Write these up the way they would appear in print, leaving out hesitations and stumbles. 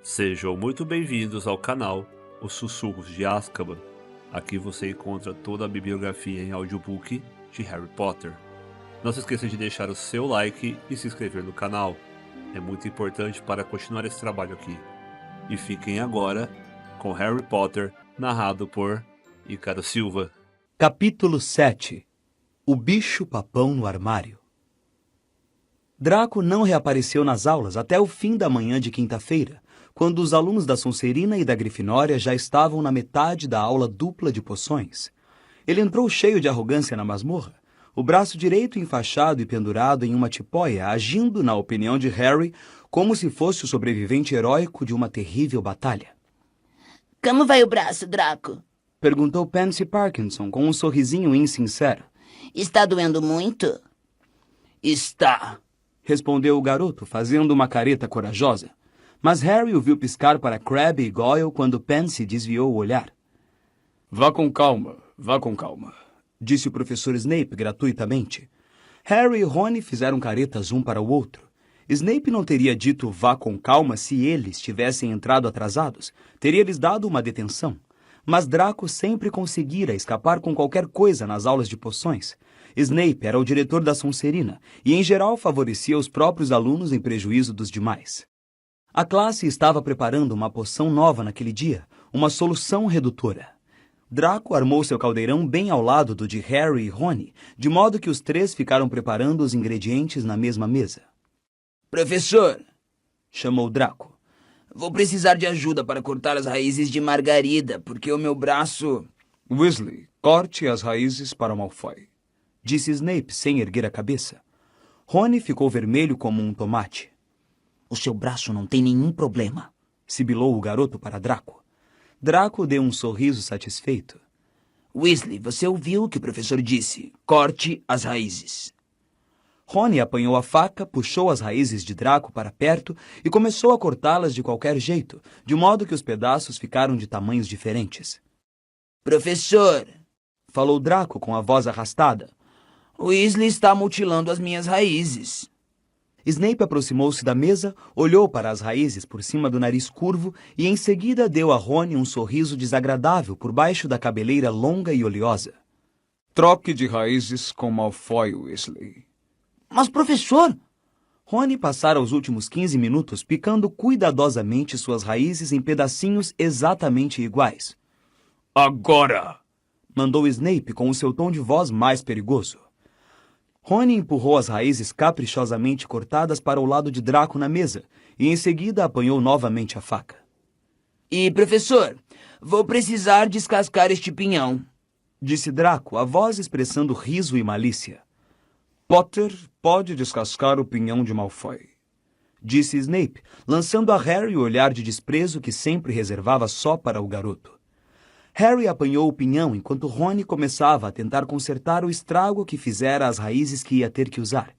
Sejam muito bem-vindos ao canal Os Sussurros de Azkaban. Aqui você encontra toda a bibliografia em audiobook de Harry Potter. Não se esqueça de deixar o seu like e se inscrever no canal. É muito importante para continuar esse trabalho aqui. E fiquem agora com Harry Potter, narrado por Ícaro Silva. Capítulo 7. O bicho-papão no armário. Draco não reapareceu nas aulas até o fim da manhã de quinta-feira, quando os alunos da Sonserina e da Grifinória já estavam na metade da aula dupla de poções. Ele entrou cheio de arrogância na masmorra, o braço direito enfaixado e pendurado em uma tipóia, agindo, na opinião de Harry, como se fosse o sobrevivente heróico de uma terrível batalha. Como vai o braço, Draco? Perguntou Pansy Parkinson com um sorrisinho insincero. Está doendo muito? Está, respondeu o garoto, fazendo uma careta corajosa. Mas Harry o viu piscar para Crabbe e Goyle quando Pansy desviou o olhar. Vá com calma, disse o professor Snape gratuitamente. Harry e Rony fizeram caretas um para o outro. Snape não teria dito vá com calma se eles tivessem entrado atrasados. Teria lhes dado uma detenção. Mas Draco sempre conseguira escapar com qualquer coisa nas aulas de poções. Snape era o diretor da Sonserina e, em geral, favorecia os próprios alunos em prejuízo dos demais. A classe estava preparando uma poção nova naquele dia, uma solução redutora. Draco armou seu caldeirão bem ao lado do de Harry e Rony, de modo que os três ficaram preparando os ingredientes na mesma mesa. Professor, chamou Draco. Vou precisar de ajuda para cortar as raízes de margarida, porque o meu braço... Weasley, corte as raízes para Malfoy, disse Snape sem erguer a cabeça. Rony ficou vermelho como um tomate. O seu braço não tem nenhum problema, sibilou o garoto para Draco. Draco deu um sorriso satisfeito. Weasley, você ouviu o que o professor disse. Corte as raízes. Rony apanhou a faca, puxou as raízes de Draco para perto e começou a cortá-las de qualquer jeito, de modo que os pedaços ficaram de tamanhos diferentes. Professor, falou Draco com a voz arrastada. Weasley está mutilando as minhas raízes. Snape aproximou-se da mesa, olhou para as raízes por cima do nariz curvo e em seguida deu a Rony um sorriso desagradável por baixo da cabeleira longa e oleosa. Troque de raízes com Malfoy, Weasley. Mas, professor... Rony passara os últimos 15 minutos picando cuidadosamente suas raízes em pedacinhos exatamente iguais. Agora! Mandou Snape com o seu tom de voz mais perigoso. Rony empurrou as raízes caprichosamente cortadas para o lado de Draco na mesa e em seguida apanhou novamente a faca. E, professor, vou precisar descascar este pinhão, disse Draco, a voz expressando riso e malícia. Potter pode descascar o pinhão de Malfoy, disse Snape, lançando a Harry o olhar de desprezo que sempre reservava só para o garoto. Harry apanhou o pinhão enquanto Rony começava a tentar consertar o estrago que fizera as raízes que ia ter que usar.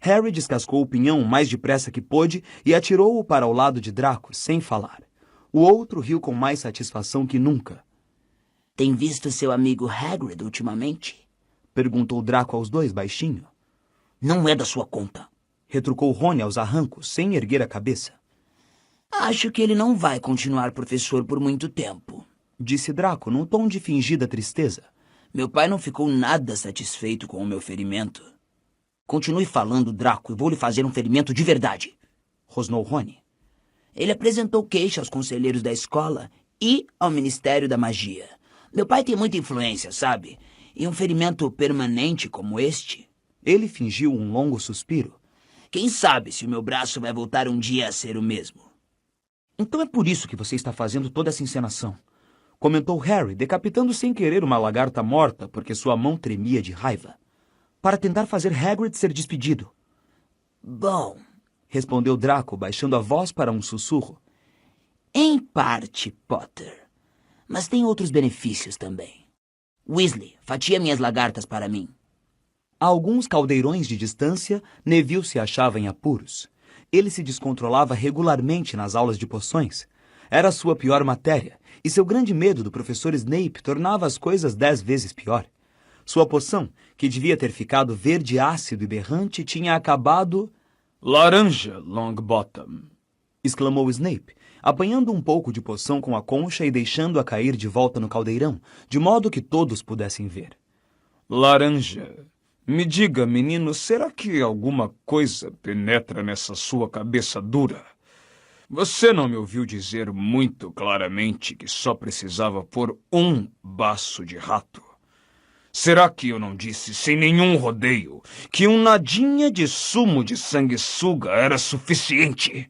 Harry descascou o pinhão o mais depressa que pôde e atirou-o para o lado de Draco, sem falar. O outro riu com mais satisfação que nunca. Tem visto seu amigo Hagrid ultimamente? Perguntou Draco aos dois baixinho. Não é da sua conta, retrucou Rony aos arrancos, sem erguer a cabeça. Acho que ele não vai continuar professor por muito tempo, disse Draco num tom de fingida tristeza. Meu pai não ficou nada satisfeito com o meu ferimento. Continue falando, Draco, e vou lhe fazer um ferimento de verdade, rosnou Rony. Ele apresentou queixa aos conselheiros da escola e ao Ministério da Magia. Meu pai tem muita influência, sabe? E um ferimento permanente como este... Ele fingiu um longo suspiro. Quem sabe se o meu braço vai voltar um dia a ser o mesmo. Então é por isso que você está fazendo toda essa encenação, comentou Harry, decapitando sem querer uma lagarta morta porque sua mão tremia de raiva. Para tentar fazer Hagrid ser despedido. Bom, respondeu Draco, baixando a voz para um sussurro. Em parte, Potter. Mas tem outros benefícios também. Weasley, fatia minhas lagartas para mim. A alguns caldeirões de distância, Neville se achava em apuros. Ele se descontrolava regularmente nas aulas de poções. Era sua pior matéria, e seu grande medo do professor Snape tornava as coisas 10 vezes pior. Sua poção, que devia ter ficado verde ácido e berrante, tinha acabado... Laranja, Longbottom, exclamou Snape, apanhando um pouco de poção com a concha e deixando-a cair de volta no caldeirão, de modo que todos pudessem ver. Laranja. Me diga, menino, será que alguma coisa penetra nessa sua cabeça dura? Você não me ouviu dizer muito claramente que só precisava pôr um baço de rato? Será que eu não disse, sem nenhum rodeio, que um nadinha de sumo de sanguessuga era suficiente?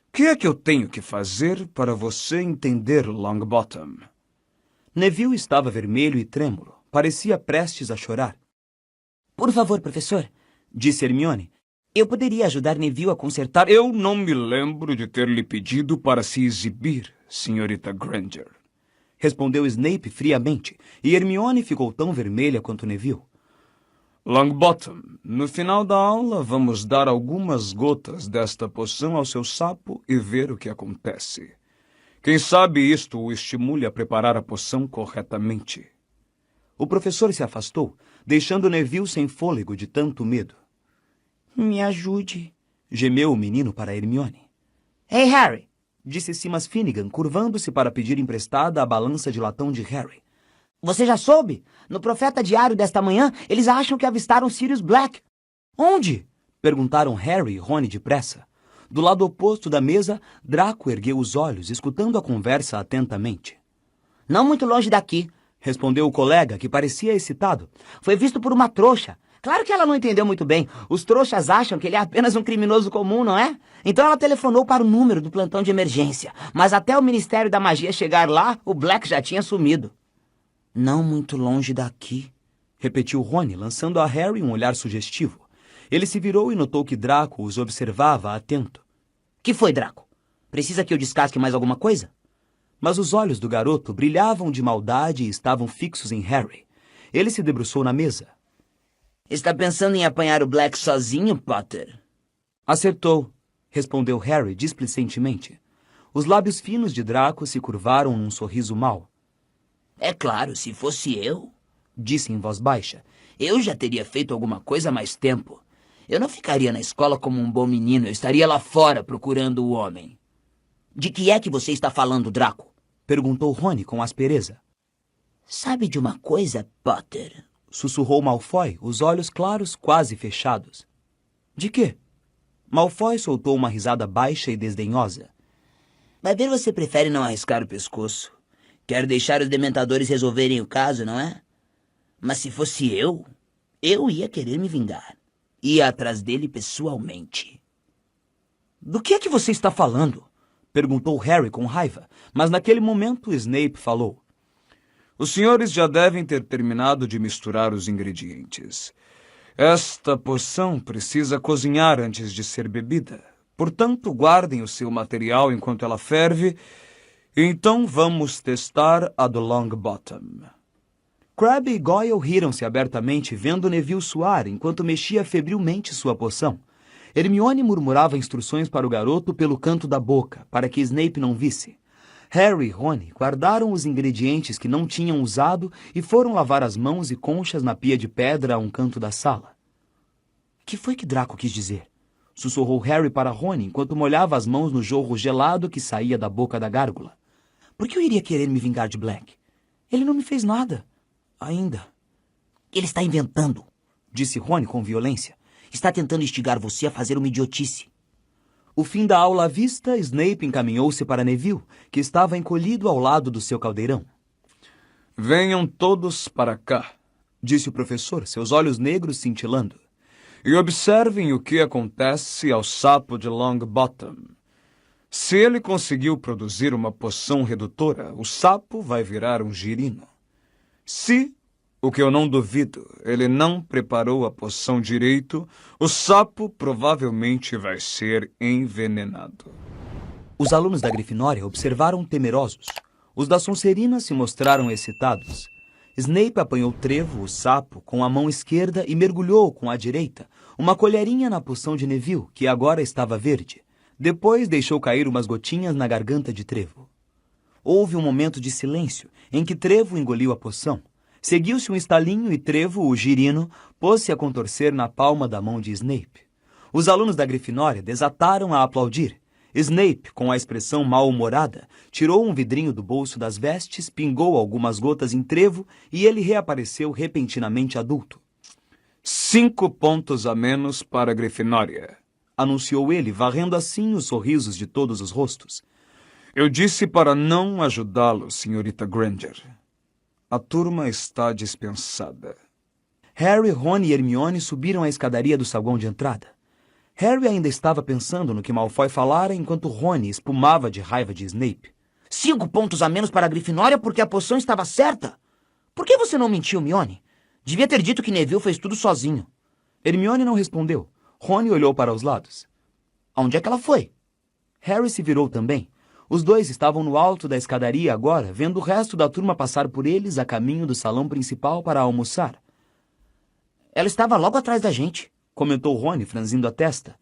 O que é que eu tenho que fazer para você entender, Longbottom? Neville estava vermelho e trêmulo. Parecia prestes a chorar. Por favor, professor, Disse Hermione. eu poderia ajudar Neville a consertar... Eu não me lembro de ter lhe pedido para se exibir, senhorita Granger. Respondeu Snape friamente, e Hermione ficou tão vermelha quanto Neville. Longbottom, no final da aula vamos dar algumas gotas desta poção ao seu sapo e ver o que acontece. Quem sabe isto o estimule a preparar a poção corretamente. O professor se afastou, deixando Neville sem fôlego de tanto medo. Me ajude, Gemeu o menino para Hermione. Ei, Harry! Disse Simas Finnegan, curvando-se para pedir emprestada a balança de latão de Harry. Você já soube? No Profeta Diário desta manhã, eles acham que avistaram Sirius Black. Onde? Perguntaram Harry e Rony depressa. Do lado oposto da mesa, Draco ergueu os olhos, escutando a conversa atentamente. Não muito longe daqui, Respondeu o colega, que parecia excitado. foi visto por uma trouxa. Claro que ela não entendeu muito bem. Os trouxas acham que ele é apenas um criminoso comum, não é? Então ela telefonou para o número do plantão de emergência. Mas até o Ministério da Magia chegar lá, o Black já tinha sumido. Não muito longe daqui, repetiu Rony, lançando a Harry um olhar sugestivo. Ele se virou e notou que Draco os observava atento. Que foi, Draco? Precisa que eu descasque mais alguma coisa? Mas os olhos do garoto brilhavam de maldade e estavam fixos em Harry. Ele se debruçou na mesa. Está pensando em apanhar o Black sozinho, Potter? Acertou, respondeu Harry displicentemente. Os lábios finos de Draco se curvaram num sorriso mau. É claro, se fosse eu, Disse em voz baixa. eu já teria feito alguma coisa há mais tempo. Eu não ficaria na escola como um bom menino, eu estaria lá fora procurando o homem. De que é que você está falando, Draco? Perguntou Rony com aspereza. Sabe de uma coisa, Potter? Sussurrou Malfoy, os olhos claros quase fechados. De quê? Malfoy soltou uma risada baixa e desdenhosa. Vai ver, você prefere não arriscar o pescoço. Quer deixar os dementadores resolverem o caso, não é? Mas se fosse eu ia querer me vingar. Ia atrás dele pessoalmente. Do que é que você está falando? Perguntou Harry com raiva, mas naquele momento Snape falou. Os senhores já devem ter terminado de misturar os ingredientes. Esta poção precisa cozinhar antes de ser bebida. Portanto, guardem o seu material enquanto ela ferve. Então vamos testar a do Longbottom. Crabbe e Goyle riram-se abertamente, vendo Neville suar enquanto mexia febrilmente sua poção. Hermione murmurava instruções para o garoto pelo canto da boca, para que Snape não visse. Harry e Rony guardaram os ingredientes que não tinham usado e foram lavar as mãos e conchas na pia de pedra a um canto da sala. Que foi que Draco quis dizer? Sussurrou Harry para Rony enquanto molhava as mãos no jorro gelado que saía da boca da gárgula. Por que eu iria querer me vingar de Black? Ele não me fez nada. Ainda. Ele está inventando, Disse Rony com violência. Está tentando instigar você a fazer uma idiotice. O fim da aula à vista, Snape encaminhou-se para Neville, que estava encolhido ao lado do seu caldeirão. Venham todos para cá, disse o professor, seus olhos negros cintilando. E observem o que acontece ao sapo de Longbottom. Se ele conseguiu produzir uma poção redutora, o sapo vai virar um girino. Se, o que eu não duvido, ele não preparou a poção direito, o sapo provavelmente vai ser envenenado. Os alunos da Grifinória observaram temerosos. Os da Sonserina se mostraram excitados. Snape apanhou Trevo, o sapo, com a mão esquerda e mergulhou com a direita uma colherinha na poção de Neville, que agora estava verde. Depois deixou cair umas gotinhas na garganta de Trevo. Houve um momento de silêncio, em que Trevo engoliu a poção. Seguiu-se um estalinho e Trevo, o girino, pôs-se a contorcer na palma da mão de Snape. Os alunos da Grifinória desataram a aplaudir. Snape, com a expressão mal-humorada, tirou um vidrinho do bolso das vestes, pingou algumas gotas em trevo e ele reapareceu repentinamente adulto. 5 pontos a menos para a Grifinória, anunciou ele, varrendo assim os sorrisos de todos os rostos. Eu disse para não ajudá-lo, senhorita Granger. A turma está dispensada. Harry, Rony e Hermione subiram a escadaria do saguão de entrada. Harry ainda estava pensando no que Malfoy falara enquanto Rony espumava de raiva de Snape. 5 pontos a menos para a Grifinória porque a poção estava certa? Por que você não mentiu, Hermione? Devia ter dito que Neville fez tudo sozinho. Hermione não respondeu. Rony olhou para os lados. Aonde é que ela foi? Harry se virou também. Os dois estavam no alto da escadaria agora, vendo o resto da turma passar por eles a caminho do salão principal para almoçar. Ela estava logo atrás da gente, comentou Rony, franzindo a testa.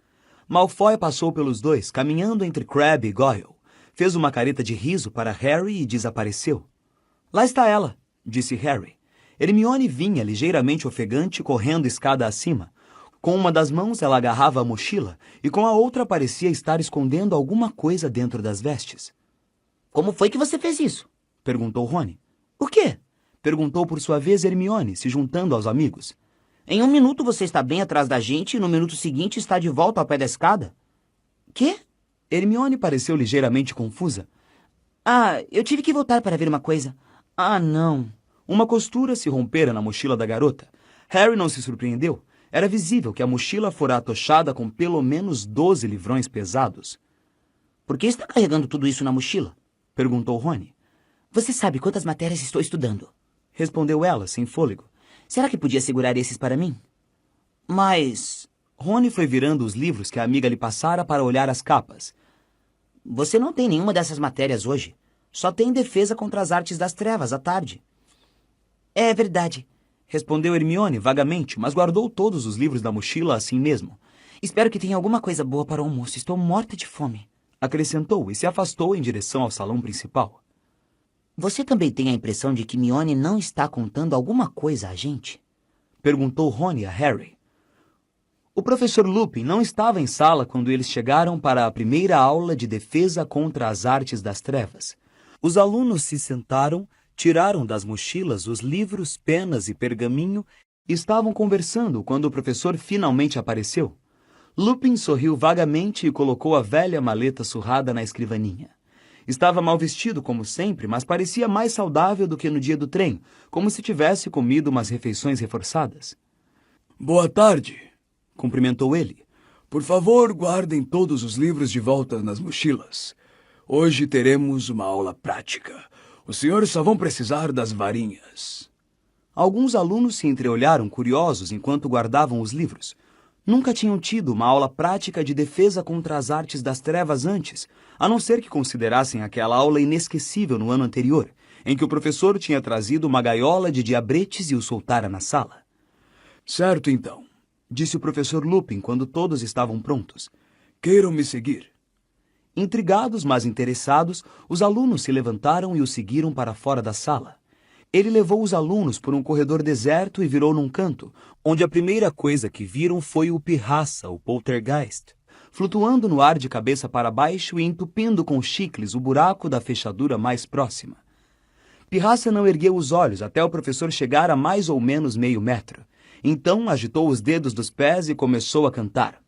Malfoy passou pelos dois, caminhando entre Crabbe e Goyle. Fez uma careta de riso para Harry e desapareceu. Lá está ela, disse Harry. Hermione vinha ligeiramente ofegante, correndo escada acima. Com uma das mãos ela agarrava a mochila e com a outra parecia estar escondendo alguma coisa dentro das vestes. Como foi que você fez isso? Perguntou Rony. O quê? Perguntou por sua vez Hermione, se juntando aos amigos. Em 1 minuto você está bem atrás da gente e no minuto seguinte está de volta ao pé da escada? Quê? Hermione pareceu ligeiramente confusa. Eu tive que voltar para ver uma coisa. Não. Uma costura se rompera na mochila da garota. Harry não se surpreendeu. Era visível que a mochila fora atochada com pelo menos 12 livrões pesados. Por que está carregando tudo isso na mochila? Perguntou Rony. Você sabe quantas matérias estou estudando? Respondeu ela, sem fôlego. Será que podia segurar esses para mim? Mas... Rony foi virando os livros que a amiga lhe passara para olhar as capas. Você não tem nenhuma dessas matérias hoje. Só tem defesa contra as artes das trevas à tarde. É verdade, respondeu Hermione vagamente, mas guardou todos os livros da mochila assim mesmo. Espero que tenha alguma coisa boa para o almoço. Estou morta de fome. Acrescentou e se afastou em direção ao salão principal. Você também tem a impressão de que Hermione não está contando alguma coisa a gente? Perguntou Rony a Harry. O professor Lupin não estava em sala quando eles chegaram para a primeira aula de defesa contra as artes das trevas. Os alunos se sentaram, tiraram das mochilas os livros, penas e pergaminho e estavam conversando quando o professor finalmente apareceu. Lupin sorriu vagamente e colocou a velha maleta surrada na escrivaninha. Estava mal vestido, como sempre, mas parecia mais saudável do que no dia do trem, como se tivesse comido umas refeições reforçadas. Boa tarde, cumprimentou ele. Por favor, guardem todos os livros de volta nas mochilas. Hoje teremos uma aula prática. Os senhores só vão precisar das varinhas. Alguns alunos se entreolharam curiosos enquanto guardavam os livros. Nunca tinham tido uma aula prática de defesa contra as artes das trevas antes, a não ser que considerassem aquela aula inesquecível no ano anterior, em que o professor tinha trazido uma gaiola de diabretes e o soltara na sala. Certo, então, disse o professor Lupin quando todos estavam prontos. Queiram me seguir. Intrigados, mas interessados, os alunos se levantaram e o seguiram para fora da sala. Ele levou os alunos por um corredor deserto e virou num canto, onde a primeira coisa que viram foi o Pirraça, o poltergeist, flutuando no ar de cabeça para baixo e entupindo com chicles o buraco da fechadura mais próxima. Pirraça não ergueu os olhos até o professor chegar a mais ou menos meio metro. Então agitou os dedos dos pés e começou a cantar.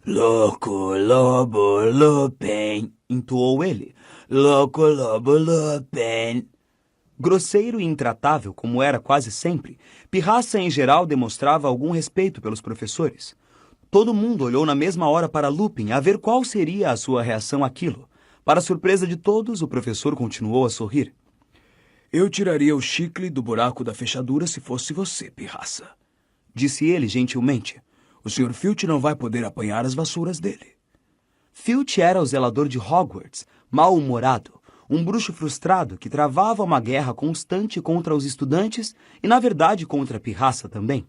Louco Lobo Lupin, entoou ele. Louco Lobo Lupin. Grosseiro e intratável, como era quase sempre, Pirraça em geral demonstrava algum respeito pelos professores. Todo mundo olhou na mesma hora para Lupin a ver qual seria a sua reação àquilo. Para surpresa de todos, o professor continuou a sorrir. Eu tiraria o chicle do buraco da fechadura se fosse você, Pirraça, disse ele gentilmente. O Sr. Filch não vai poder apanhar as vassouras dele. Filch era o zelador de Hogwarts, mal-humorado, um bruxo frustrado que travava uma guerra constante contra os estudantes e, na verdade, contra Pirraça também.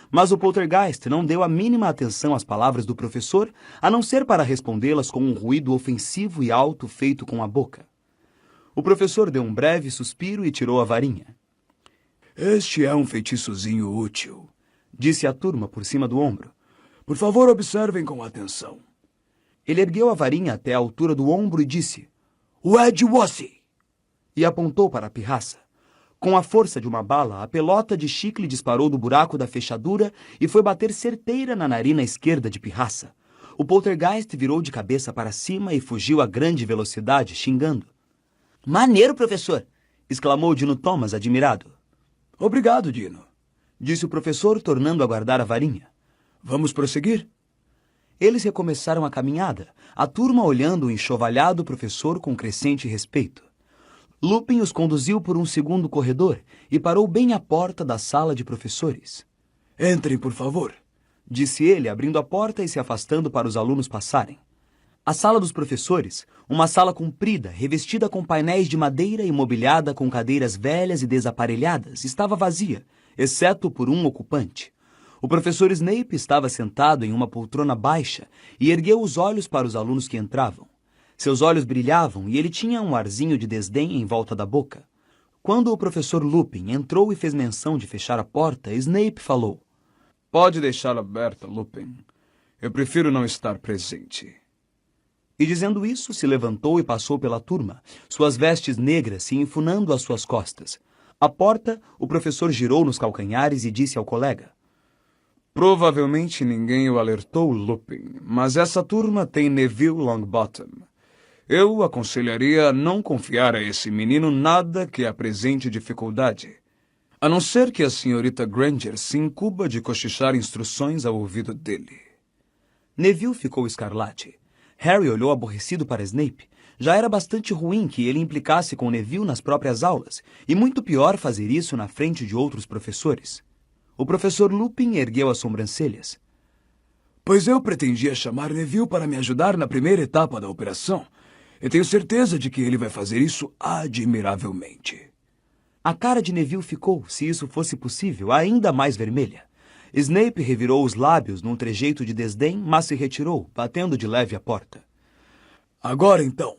Mas o poltergeist não deu a mínima atenção às palavras do professor, a não ser para respondê-las com um ruído ofensivo e alto feito com a boca. O professor deu um breve suspiro e tirou a varinha. Este é um feitiçozinho útil, disse à turma por cima do ombro. Por favor, observem com atenção. Ele ergueu a varinha até a altura do ombro e disse, "Wedge-Wossie!" e apontou para a pirraça. Com a força de uma bala, a pelota de chicle disparou do buraco da fechadura e foi bater certeira na narina esquerda de pirraça. O poltergeist virou de cabeça para cima e fugiu a grande velocidade, xingando. Maneiro, professor! Exclamou Dino Thomas, admirado. Obrigado, Dino. Disse o professor, tornando a guardar a varinha. Vamos prosseguir? Eles recomeçaram a caminhada, a turma olhando o enxovalhado professor com crescente respeito. Lupin os conduziu por um segundo corredor e parou bem à porta da sala de professores. Entrem, por favor, disse ele, abrindo a porta e se afastando para os alunos passarem. A sala dos professores, uma sala comprida, revestida com painéis de madeira e mobiliada com cadeiras velhas e desaparelhadas, estava vazia, exceto por um ocupante. O professor Snape estava sentado em uma poltrona baixa e ergueu os olhos para os alunos que entravam. Seus olhos brilhavam e ele tinha um arzinho de desdém em volta da boca. Quando o professor Lupin entrou e fez menção de fechar a porta, Snape falou. Pode deixá-la aberta, Lupin. Eu prefiro não estar presente. E dizendo isso, se levantou e passou pela turma, suas vestes negras se enfunando às suas costas. À porta, o professor girou nos calcanhares e disse ao colega. Provavelmente ninguém o alertou, Lupin, mas essa turma tem Neville Longbottom. Eu aconselharia a não confiar a esse menino nada que apresente dificuldade, a não ser que a senhorita Granger se incumba de cochichar instruções ao ouvido dele. Neville ficou escarlate. Harry olhou aborrecido para Snape. Já era bastante ruim que ele implicasse com Neville nas próprias aulas, e muito pior fazer isso na frente de outros professores. O professor Lupin ergueu as sobrancelhas. Pois eu pretendia chamar Neville para me ajudar na primeira etapa da operação. Eu tenho certeza de que ele vai fazer isso admiravelmente. A cara de Neville ficou, se isso fosse possível, ainda mais vermelha. Snape revirou os lábios num trejeito de desdém, mas se retirou, batendo de leve a porta. Agora então,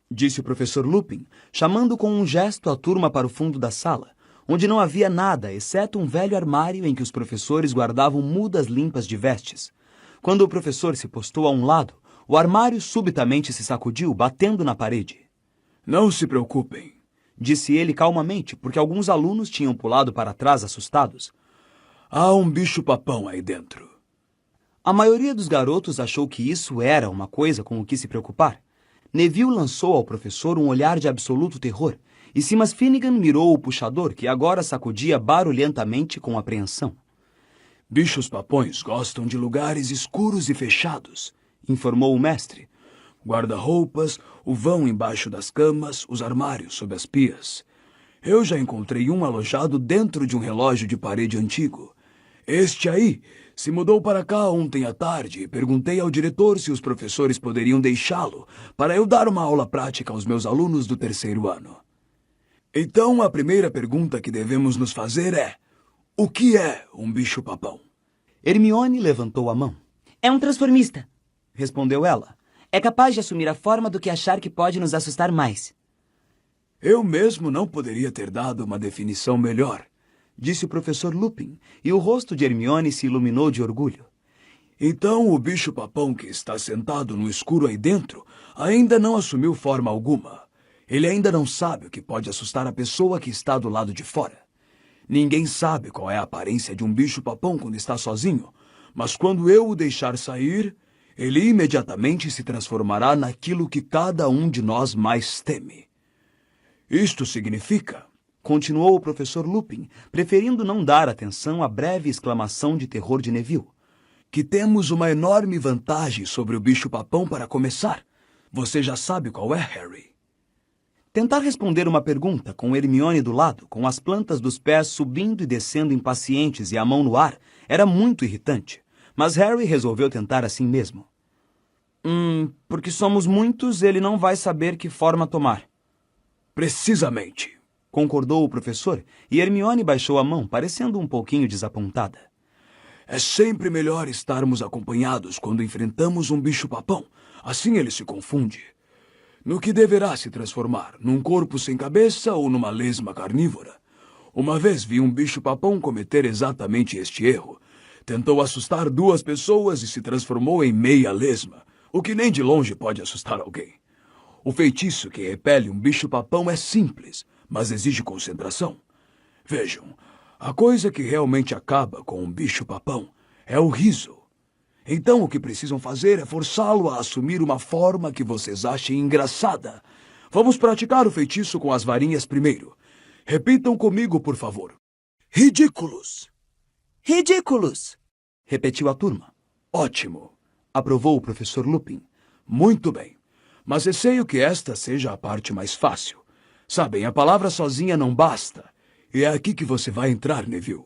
disse o professor Lupin, chamando com um gesto a turma para o fundo da sala, onde não havia nada, exceto um velho armário em que os professores guardavam mudas limpas de vestes. Quando o professor se postou a um lado, o armário subitamente se sacudiu, batendo na parede. Não se preocupem, disse ele calmamente, porque alguns alunos tinham pulado para trás assustados. Há um bicho-papão aí dentro. A maioria dos garotos achou que isso era uma coisa com o que se preocupar. Neville lançou ao professor um olhar de absoluto terror, e Simas Finnegan mirou o puxador, que agora sacudia barulhentamente com apreensão. Bichos-papões gostam de lugares escuros e fechados, informou o mestre. Guarda-roupas, o vão embaixo das camas, os armários sob as pias. Eu já encontrei um alojado dentro de um relógio de parede antigo. Este aí se mudou para cá ontem à tarde e perguntei ao diretor se os professores poderiam deixá-lo para eu dar uma aula prática aos meus alunos do terceiro ano. Então, a primeira pergunta que devemos nos fazer é: o que é um bicho-papão? Hermione levantou a mão. É um transformista, respondeu ela. É capaz de assumir a forma do que achar que pode nos assustar mais. Eu mesmo não poderia ter dado uma definição melhor, disse o professor Lupin, e o rosto de Hermione se iluminou de orgulho. Então o bicho-papão que está sentado no escuro aí dentro ainda não assumiu forma alguma. Ele ainda não sabe o que pode assustar a pessoa que está do lado de fora. Ninguém sabe qual é a aparência de um bicho-papão quando está sozinho, mas quando eu o deixar sair, ele imediatamente se transformará naquilo que cada um de nós mais teme. Isto significa, continuou o professor Lupin, preferindo não dar atenção à breve exclamação de terror de Neville, que temos uma enorme vantagem sobre o bicho-papão para começar. Você já sabe qual é, Harry? Tentar responder uma pergunta com Hermione do lado, com as plantas dos pés subindo e descendo impacientes e a mão no ar, era muito irritante. Mas Harry resolveu tentar assim mesmo. Porque somos muitos, ele não vai saber que forma tomar. Precisamente, concordou o professor, e Hermione baixou a mão, parecendo um pouquinho desapontada. É sempre melhor estarmos acompanhados quando enfrentamos um bicho-papão. Assim ele se confunde. No que deverá se transformar? Num corpo sem cabeça ou numa lesma carnívora? Uma vez vi um bicho-papão cometer exatamente este erro. Tentou assustar 2 pessoas e se transformou em meia lesma. o que nem de longe pode assustar alguém. O feitiço que repele um bicho-papão é simples, mas exige concentração. Vejam, a coisa que realmente acaba com um bicho-papão é o riso. Então o que precisam fazer é forçá-lo a assumir uma forma que vocês achem engraçada. Vamos praticar o feitiço com as varinhas primeiro. Repitam comigo, por favor. Ridículos! Ridículos! Repetiu a turma. Ótimo! Aprovou o professor Lupin. Muito bem. Mas receio que esta seja a parte mais fácil. Sabem, a palavra sozinha não basta. E é aqui que você vai entrar, Neville.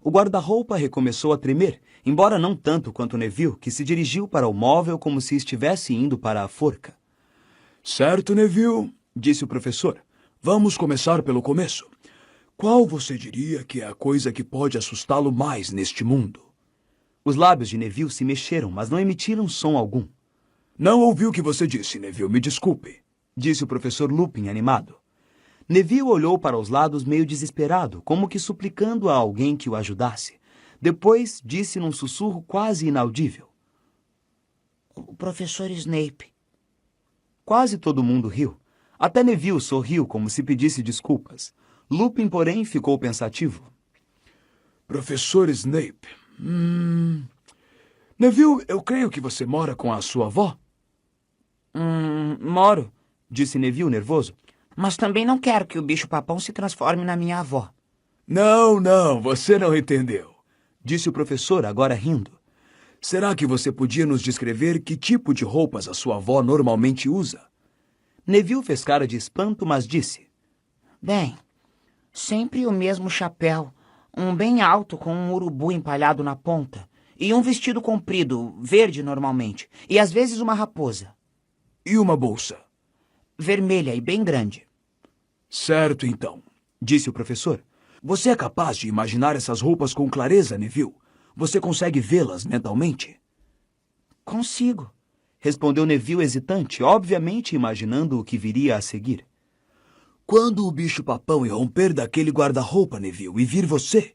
O guarda-roupa recomeçou a tremer, embora não tanto quanto Neville, que se dirigiu para o móvel como se estivesse indo para a forca. Certo, Neville, disse o professor. Vamos começar pelo começo. Qual você diria que é a coisa que pode assustá-lo mais neste mundo? Os lábios de Neville se mexeram, mas não emitiram som algum. Não ouvi o que você disse, Neville, me desculpe, disse o professor Lupin, animado. Neville olhou para os lados meio desesperado, como que suplicando a alguém que o ajudasse. Depois disse num sussurro quase inaudível. O professor Snape. Quase todo mundo riu. Até Neville sorriu como se pedisse desculpas. Lupin, porém, ficou pensativo. Professor Snape. Neville, eu creio que você mora com a sua avó? Moro, disse Neville nervoso. Mas também não quero que o bicho-papão se transforme na minha avó. Não, você não entendeu, disse o professor, agora rindo. Será que você podia nos descrever que tipo de roupas a sua avó normalmente usa? Neville fez cara de espanto, mas disse. Bem, sempre o mesmo chapéu, um bem alto com um urubu empalhado na ponta, e um vestido comprido, verde normalmente, e às vezes uma raposa. E uma bolsa? Vermelha e bem grande. Certo, então, disse o professor. Você é capaz de imaginar essas roupas com clareza, Neville? Você consegue vê-las mentalmente? Consigo, respondeu Neville hesitante, obviamente imaginando o que viria a seguir. Quando o bicho-papão irromper daquele guarda-roupa, Neville, e vir você,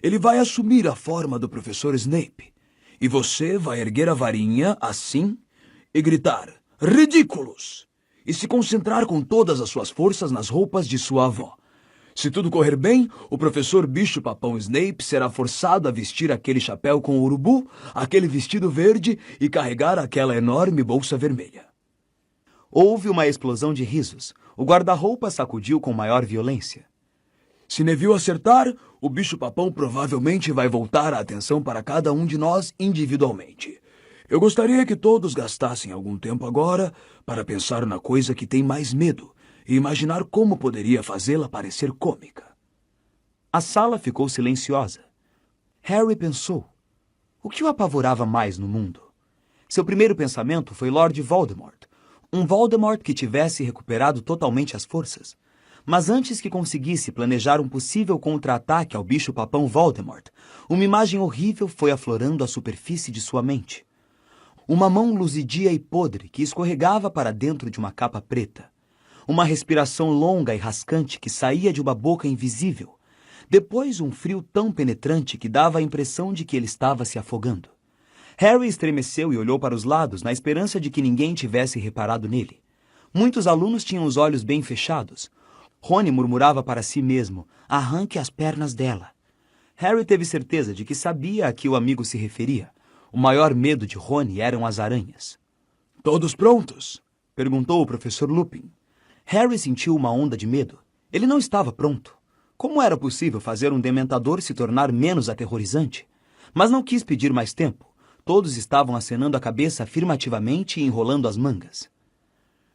ele vai assumir a forma do professor Snape. E você vai erguer a varinha, assim, e gritar, ridículos! E se concentrar com todas as suas forças nas roupas de sua avó. Se tudo correr bem, o professor bicho-papão Snape será forçado a vestir aquele chapéu com urubu, aquele vestido verde e carregar aquela enorme bolsa vermelha. Houve uma explosão de risos. O guarda-roupa sacudiu com maior violência. Se Neville acertar, o bicho-papão provavelmente vai voltar a atenção para cada um de nós individualmente. Eu gostaria que todos gastassem algum tempo agora para pensar na coisa que tem mais medo e imaginar como poderia fazê-la parecer cômica. A sala ficou silenciosa. Harry pensou. O que o apavorava mais no mundo? Seu primeiro pensamento foi Lord Voldemort. Um Voldemort que tivesse recuperado totalmente as forças. Mas antes que conseguisse planejar um possível contra-ataque ao bicho-papão Voldemort, uma imagem horrível foi aflorando a superfície de sua mente. Uma mão luzidia e podre que escorregava para dentro de uma capa preta. Uma respiração longa e rascante que saía de uma boca invisível. Depois um frio tão penetrante que dava a impressão de que ele estava se afogando. Harry estremeceu e olhou para os lados na esperança de que ninguém tivesse reparado nele. Muitos alunos tinham os olhos bem fechados. Rony murmurava para si mesmo, arranque as pernas dela. Harry teve certeza de que sabia a que o amigo se referia. O maior medo de Rony eram as aranhas. Todos prontos? Perguntou o professor Lupin. Harry sentiu uma onda de medo. Ele não estava pronto. Como era possível fazer um dementador se tornar menos aterrorizante? Mas não quis pedir mais tempo. Todos estavam acenando a cabeça afirmativamente e enrolando as mangas.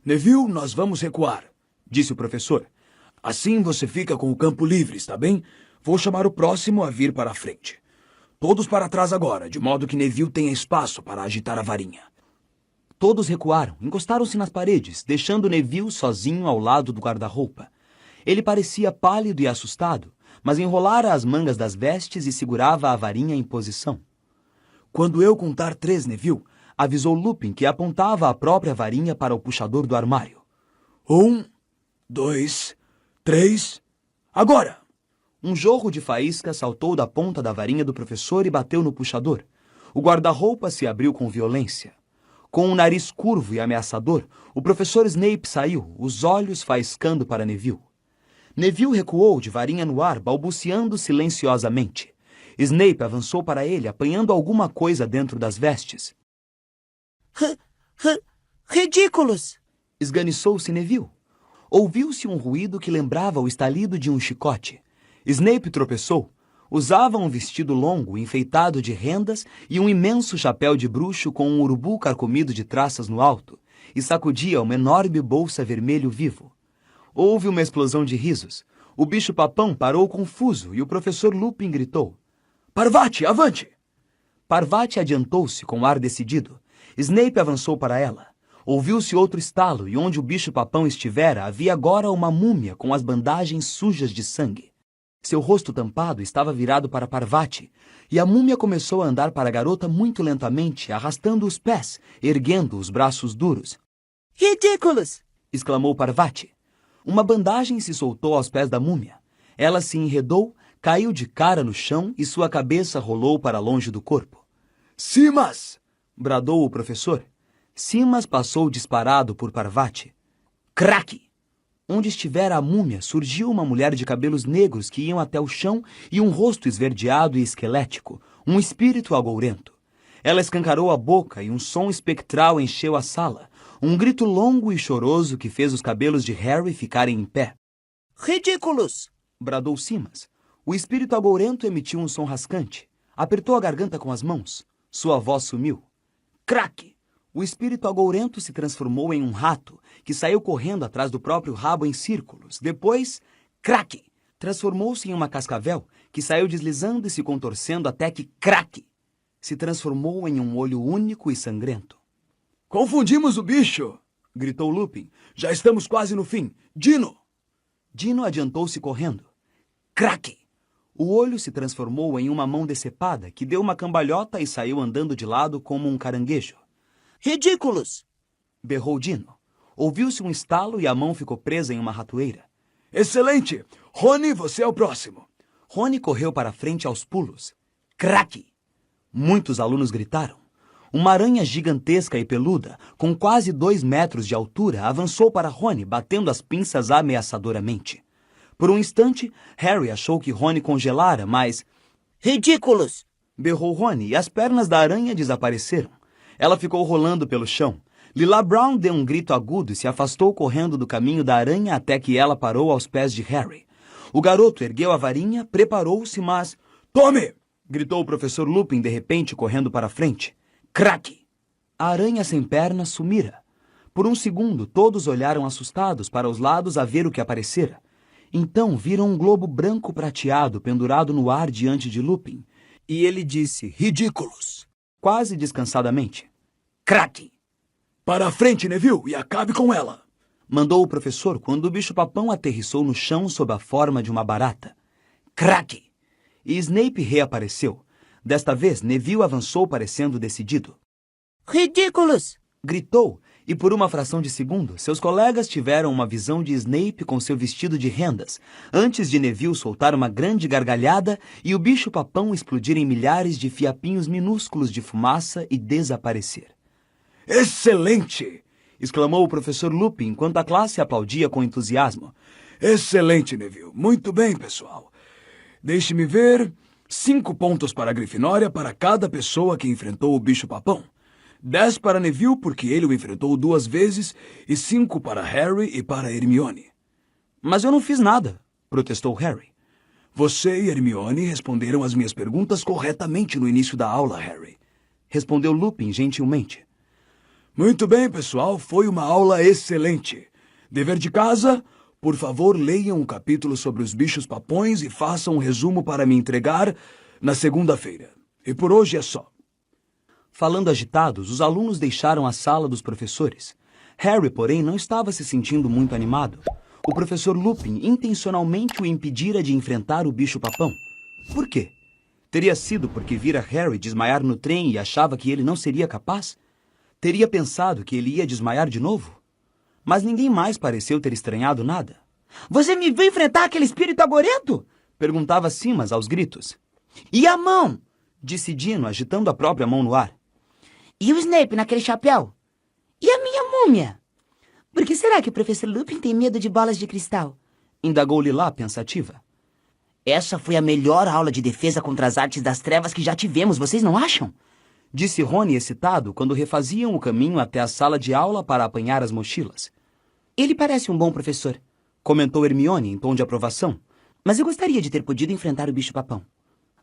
Neville, nós vamos recuar, disse o professor. Assim você fica com o campo livre, está bem? Vou chamar o próximo a vir para a frente. Todos para trás agora, de modo que Neville tenha espaço para agitar a varinha. Todos recuaram, encostaram-se nas paredes, deixando Neville sozinho ao lado do guarda-roupa. Ele parecia pálido e assustado, mas enrolara as mangas das vestes e segurava a varinha em posição. Quando eu contar 3, Neville, avisou Lupin, que apontava a própria varinha para o puxador do armário. 1, 2, 3, agora! Um jorro de faísca saltou da ponta da varinha do professor e bateu no puxador. O guarda-roupa se abriu com violência. Com um nariz curvo e ameaçador, o professor Snape saiu, os olhos faiscando para Neville. Neville recuou de varinha no ar, balbuciando silenciosamente. Snape avançou para ele, apanhando alguma coisa dentro das vestes. Ridículos! Esganiçou-se Neville. Ouviu-se um ruído que lembrava o estalido de um chicote. Snape tropeçou. Usava um vestido longo, enfeitado de rendas e um imenso chapéu de bruxo com um urubu carcomido de traças no alto, e sacudia uma enorme bolsa vermelho vivo. Houve uma explosão de risos. O bicho-papão parou confuso e o professor Lupin gritou: "Parvati, avante!" Parvati adiantou-se com ar decidido. Snape avançou para ela. Ouviu-se outro estalo e onde o bicho-papão estivera havia agora uma múmia com as bandagens sujas de sangue. Seu rosto tampado estava virado para Parvati, e a múmia começou a andar para a garota muito lentamente, arrastando os pés, erguendo os braços duros. Ridículos! Exclamou Parvati. Uma bandagem se soltou aos pés da múmia. Ela se enredou, caiu de cara no chão e sua cabeça rolou para longe do corpo. Simas! Bradou o professor. Simas passou disparado por Parvati. Craque! Onde estivera a múmia, surgiu uma mulher de cabelos negros que iam até o chão e um rosto esverdeado e esquelético, um espírito agourento. Ela escancarou a boca e um som espectral encheu a sala, um grito longo e choroso que fez os cabelos de Harry ficarem em pé. Ridículos! Bradou Simas. O espírito agourento emitiu um som rascante. Apertou a garganta com as mãos. Sua voz sumiu. Craque! O espírito agourento se transformou em um rato, que saiu correndo atrás do próprio rabo em círculos. Depois, Craque! transformou-se em uma cascavel, que saiu deslizando e se contorcendo até que, craque, se transformou em um olho único e sangrento. Confundimos o bicho! Gritou Lupin. Já estamos quase no fim. Dino! Dino adiantou-se correndo. Craque! O olho se transformou em uma mão decepada, que deu uma cambalhota e saiu andando de lado como um caranguejo. Ridículos! Berrou Dino. Ouviu-se um estalo e a mão ficou presa em uma ratoeira. Excelente! Rony, você é o próximo. Rony correu para a frente aos pulos. Craque! Muitos alunos gritaram. Uma aranha gigantesca e peluda, com quase 2 metros de altura, avançou para Rony, batendo as pinças ameaçadoramente. Por um instante, Harry achou que Rony congelara, mas... Ridículos! Berrou Rony e as pernas da aranha desapareceram. Ela ficou rolando pelo chão. Lila Brown deu um grito agudo e se afastou correndo do caminho da aranha até que ela parou aos pés de Harry. O garoto ergueu a varinha, preparou-se, mas... Tome! Gritou o professor Lupin de repente, correndo para a frente. Craque! A aranha sem pernas sumira. Por um segundo, todos olharam assustados para os lados a ver o que aparecera. Então viram um globo branco prateado pendurado no ar diante de Lupin. E ele disse, ridículos! Quase descansadamente. Craque! Para a frente, Neville, e acabe com ela! Mandou o professor quando o bicho-papão aterrissou no chão sob a forma de uma barata. Craque! E Snape reapareceu. Desta vez, Neville avançou parecendo decidido. Ridículos! Gritou, e por uma fração de segundo, seus colegas tiveram uma visão de Snape com seu vestido de rendas, antes de Neville soltar uma grande gargalhada e o bicho-papão explodir em milhares de fiapinhos minúsculos de fumaça e desaparecer. Excelente! Exclamou o professor Lupin enquanto a classe aplaudia com entusiasmo. Excelente, Neville. Muito bem, pessoal. Deixe-me ver. 5 pontos para a Grifinória para cada pessoa que enfrentou o bicho-papão. 10 para Neville, porque ele o enfrentou 2 vezes, e 5 para Harry e para Hermione. Mas eu não fiz nada, protestou Harry. Você e Hermione responderam as minhas perguntas corretamente no início da aula, Harry. Respondeu Lupin gentilmente. Muito bem, pessoal, foi uma aula excelente. Dever de casa, por favor, leiam um capítulo sobre os bichos-papões e façam um resumo para me entregar na segunda-feira. E por hoje é só. Falando agitados, os alunos deixaram a sala dos professores. Harry, porém, não estava se sentindo muito animado. O professor Lupin intencionalmente o impedira de enfrentar o bicho-papão. Por quê? Teria sido porque vira Harry desmaiar no trem e achava que ele não seria capaz? Teria pensado que ele ia desmaiar de novo? Mas ninguém mais pareceu ter estranhado nada. Você me veio enfrentar aquele espírito agorento? Perguntava Simas aos gritos. E a mão? Disse Dino, agitando a própria mão no ar. E o Snape naquele chapéu? E a minha múmia? Por que será que o professor Lupin tem medo de bolas de cristal? Indagou Lilá pensativa. Essa foi a melhor aula de defesa contra as artes das trevas que já tivemos, vocês não acham? Disse Rony excitado quando refaziam o caminho até a sala de aula para apanhar as mochilas. Ele parece um bom professor, Comentou Hermione em tom de aprovação. mas eu gostaria de ter podido enfrentar o bicho-papão.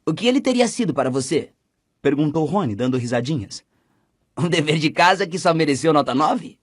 O que ele teria sido para você? Perguntou Rony, dando risadinhas. Um dever de casa que só mereceu nota 9?